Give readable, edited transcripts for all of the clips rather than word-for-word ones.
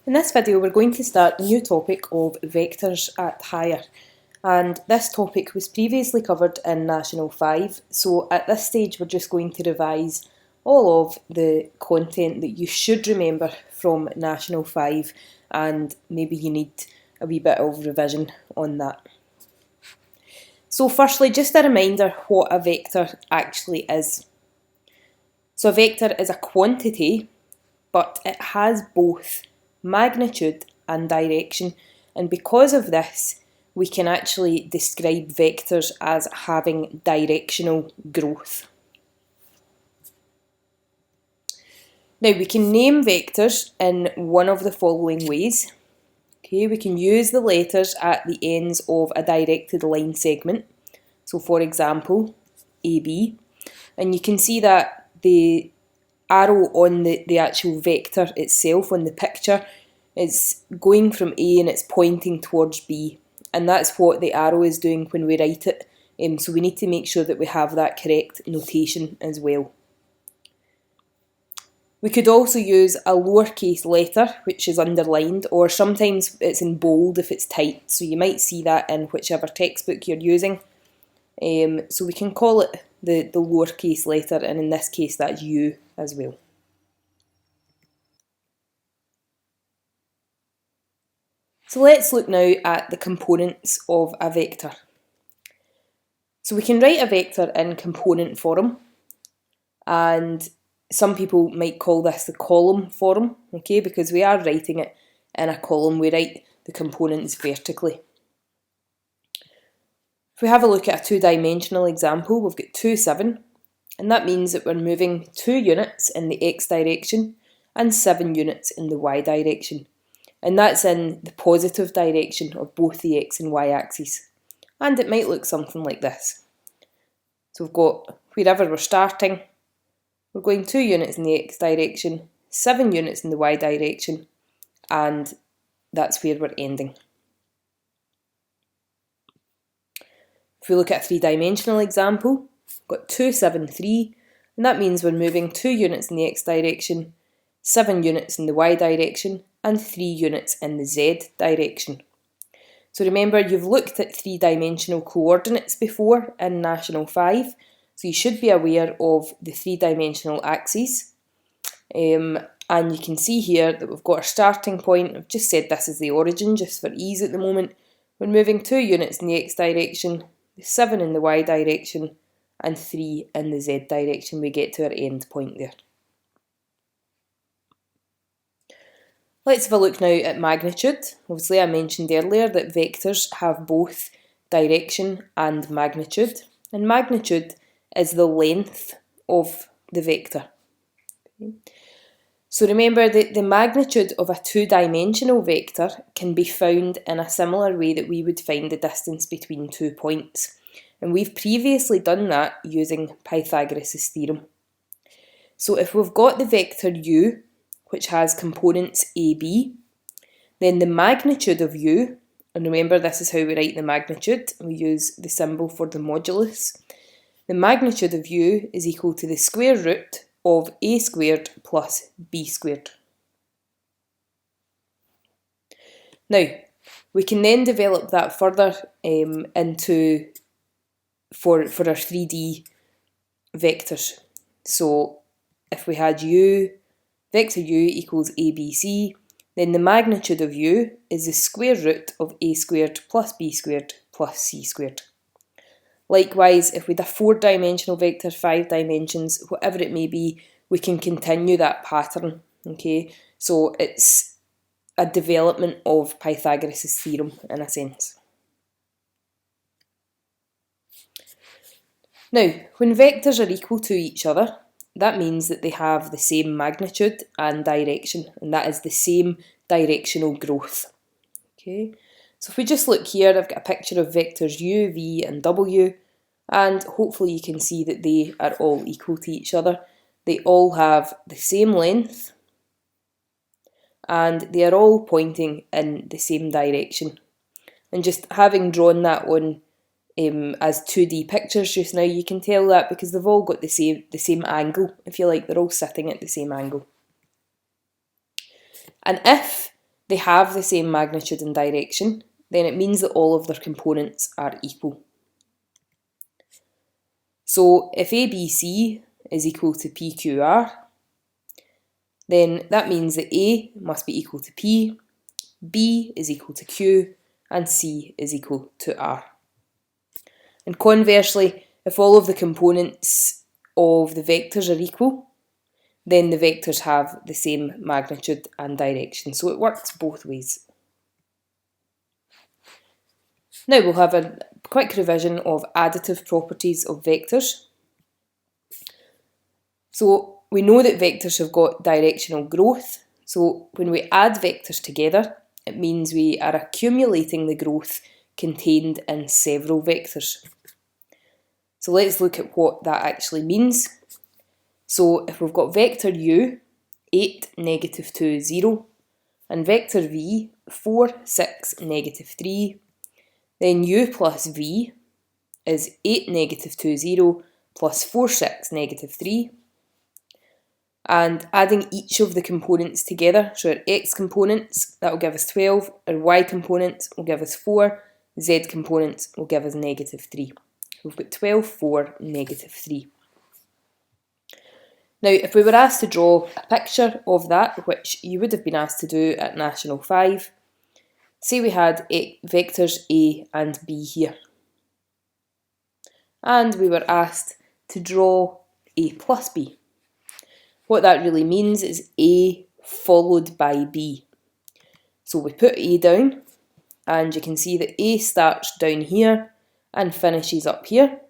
In this video we're going to start a new topic of vectors at higher, and this topic was previously covered in National 5, so at this stage we're just going to revise all of the content that you should remember from National 5, and maybe you need a wee bit of revision on that. So firstly, just a reminder what a vector actually is. So a vector is a quantity, but it has both magnitude and direction, and because of this we can actually describe vectors as having directional growth. Now we can name vectors in one of the following ways. Okay, we can use the letters at the ends of a directed line segment, so for example AB, and you can see that the arrow on the actual vector itself on the picture is going from A and it's pointing towards B, and that's what the arrow is doing when we write it, so we need to make sure that we have that correct notation as well. We could also use a lowercase letter which is underlined, or sometimes it's in bold if it's tight, so you might see that in whichever textbook you're using. So we can call it the lowercase letter, and in this case that's U as well. So let's look now at the components of a vector. So we can write a vector in component form, and some people might call this the column form, okay, because we are writing it in a column, we write the components vertically. If we have a look at a two-dimensional example, we've got 2, 7, and that means that we're moving 2 units in the x direction and 7 units in the y direction. And that's in the positive direction of both the x and y axes. And it might look something like this. So we've got, wherever we're starting, we're going 2 units in the x direction, 7 units in the y direction, and that's where we're ending. If we look at a three-dimensional example, we've got 2, 7, 3, and that means we're moving 2 units in the x direction, 7 units in the y direction, and 3 units in the z direction. So remember, you've looked at three-dimensional coordinates before in National 5, so you should be aware of the three-dimensional axes. And you can see here that we've got our starting point. I've just said this is the origin just for ease at the moment. We're moving 2 units in the x direction, 7 in the y direction, and 3 in the z direction. We get to our end point there. Let's have a look now at magnitude. Obviously I mentioned earlier that vectors have both direction and magnitude, and magnitude is the length of the vector. Okay. So remember that the magnitude of a two-dimensional vector can be found in a similar way that we would find the distance between 2 points. And we've previously done that using Pythagoras' theorem. So if we've got the vector u, which has components AB, then the magnitude of u, and remember this is how we write the magnitude, we use the symbol for the modulus, the magnitude of u is equal to the square root of a squared plus b squared. Now, we can then develop that further into for our 3D vectors. So if we had vector u equals ABC, then the magnitude of u is the square root of a squared plus b squared plus c squared. Likewise, if we had a 4-dimensional vector, 5 dimensions, whatever it may be, we can continue that pattern, okay? So it's a development of Pythagoras' theorem in a sense. Now, when vectors are equal to each other, that means that they have the same magnitude and direction, and that is the same directional growth. Okay, so if we just look here, I've got a picture of vectors u, v and w, and hopefully you can see that they are all equal to each other. They all have the same length, and they are all pointing in the same direction. And just having drawn that on as 2D pictures just now, you can tell that because they've all got the same angle, if you like, they're all sitting at the same angle. And if they have the same magnitude and direction, then it means that all of their components are equal. So if ABC is equal to PQR, then that means that A must be equal to P, B is equal to Q, and C is equal to R. And conversely, if all of the components of the vectors are equal, then the vectors have the same magnitude and direction. So it works both ways. Now we'll have a quick revision of additive properties of vectors. So we know that vectors have got directional growth. So when we add vectors together, it means we are accumulating the growth contained in several vectors. So let's look at what that actually means. So if we've got vector u, 8, negative 2, 0, and vector v, 4, 6, negative 3, then u plus v is 8, negative 2, 0, plus 4, 6, negative 3. And adding each of the components together, so our x components, that will give us 12, our y components will give us 4, z components will give us negative 3. We've got 12, 4, negative 3. Now, if we were asked to draw a picture of that, which you would have been asked to do at National 5, say we had vectors A and B here. And we were asked to draw A plus B. What that really means is A followed by B. So we put A down, and you can see that A starts down here and finishes up here.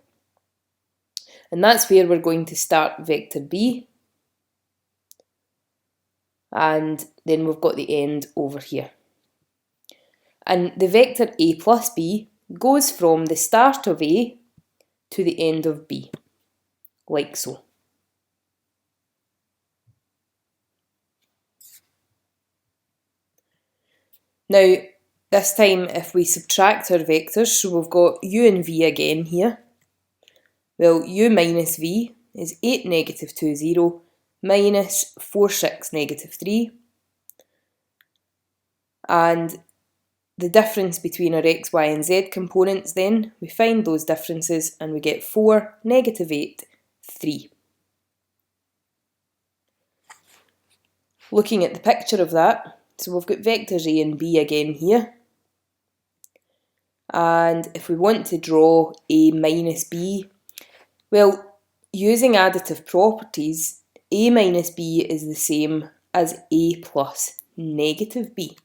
And that's where we're going to start vector B. And then we've got the end over here. And the vector A plus B goes from the start of A to the end of B, like so. Now, this time if we subtract our vectors, so we've got u and v again here, well, u minus v is 8, negative 2, 0, minus 4, 6, negative 3. And the difference between our x, y and z components then, we find those differences and we get 4, negative 8, 3. Looking at the picture of that, so we've got vectors A and B again here. And if we want to draw A minus B, well, using additive properties, A minus B is the same as A plus negative B.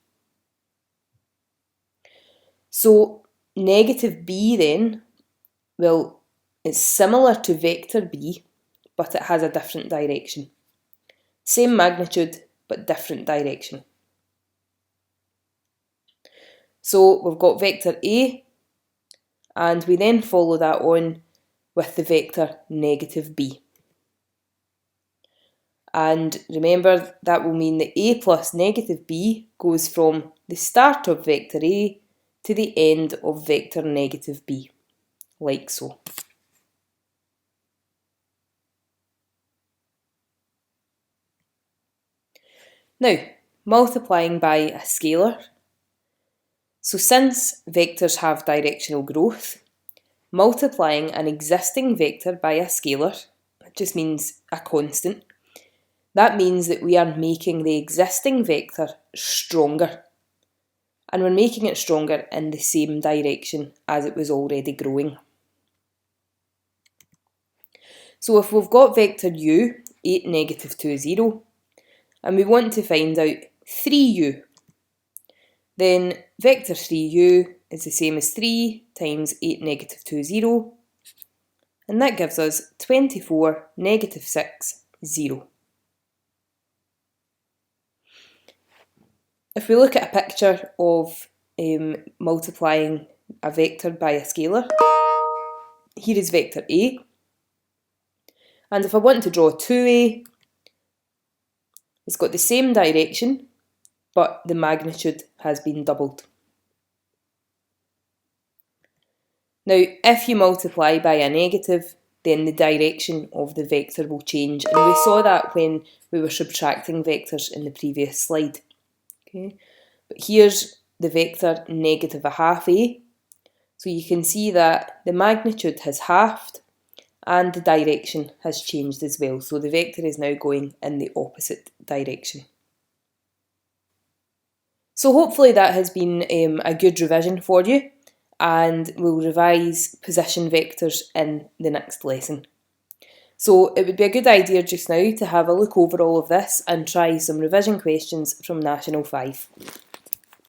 So negative B then, well, it's similar to vector B, but it has a different direction. Same magnitude, but different direction. So we've got vector A, and we then follow that on with the vector negative B. And remember, that will mean that A plus negative B goes from the start of vector A to the end of vector negative B, like so. Now, multiplying by a scalar. So since vectors have directional growth, multiplying an existing vector by a scalar, it just means a constant, that means that we are making the existing vector stronger. And we're making it stronger in the same direction as it was already growing. So if we've got vector u, 8, negative 2, 0, and we want to find out 3u, then vector 3u is the same as 3 times 8, negative 2, 0, and that gives us 24, negative 6, 0. If we look at a picture of multiplying a vector by a scalar, here is vector A, and if I want to draw 2A, it's got the same direction, but the magnitude has been doubled. Now, if you multiply by a negative, then the direction of the vector will change, and we saw that when we were subtracting vectors in the previous slide. Okay. But here's the vector negative a half a. So you can see that the magnitude has halved and the direction has changed as well. So the vector is now going in the opposite direction. So hopefully that has been a good revision for you, and we'll revise position vectors in the next lesson. So it would be a good idea just now to have a look over all of this and try some revision questions from National 5.